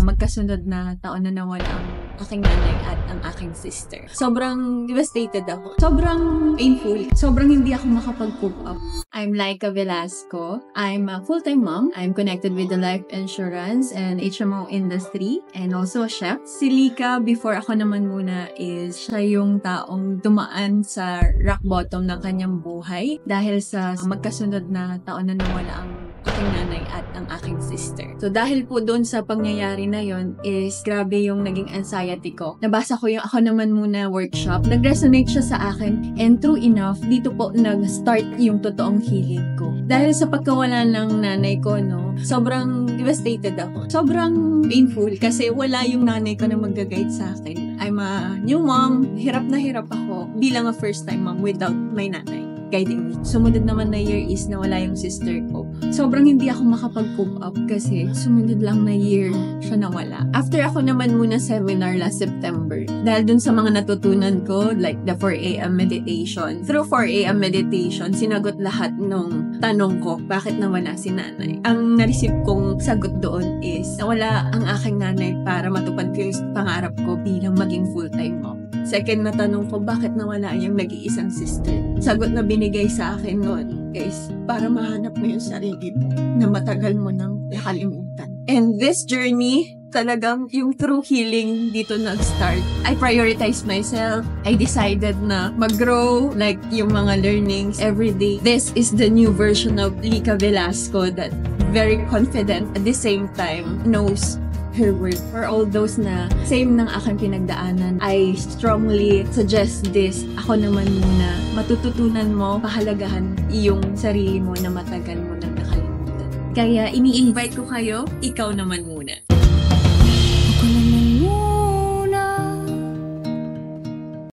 magkasunod na taon na nawala ang aking nanay at ang aking sister. Sobrang devastated ako. Sobrang painful. Sobrang hindi ako makapag-cope up. I'm Laika Velasco. I'm a full-time mom. I'm connected with the life insurance and HMO industry and also a chef. Si Lika, before ako naman muna, is siya yung taong dumaan sa rock bottom ng kanyang buhay dahil sa magkasunod na taon na nawala ang aking nanay at ang aking sister. So dahil po doon sa pangyayari na yon is grabe yung naging anxiety ko. Nabasa ko yung Ako Naman Muna workshop. Nag-resonate siya sa akin and true enough, dito po nag-start yung totoong healing ko. Dahil sa pagkawala ng nanay ko, sobrang devastated ako. Sobrang painful kasi wala yung nanay ko na mag-guide sa akin. I'm a new mom. Hirap na hirap ako bilang a first-time mom without my nanay guiding me. Sumunod naman na year is nawala yung sister ko. Sobrang hindi ako makapag-cope up kasi sumunod lang na year siya nawala. After Ako Naman Muna seminar last September, dahil dun sa mga natutunan ko, like the 4 a.m. meditation, through 4 a.m. meditation, sinagot lahat nung tanong ko, bakit nawala si nanay? Ang nareceive kong sagot doon is, nawala ang aking nanay para matupad ko yung pangarap ko bilang maging full-time mom. Second na tanong ko, bakit nawala yung nag-iisang sister? Sagot na binigay sa akin noon, guys, para mahanap mo yung sarili mo na matagal mo nang nakalimutan. And this journey, talagang yung true healing dito nag-start. I prioritize myself. I decided na mag-grow, like yung mga learnings every day. This is the new version of Lika Velasco that very confident at the same time knows her worth. For all those na same ng aking pinagdaanan, I strongly suggest this. Ako naman muna, matututunan mo, pahalagahan yung sarili mo na matagal mo nang nakalimutan. Kaya ini-invite ko kayo, ikaw naman muna.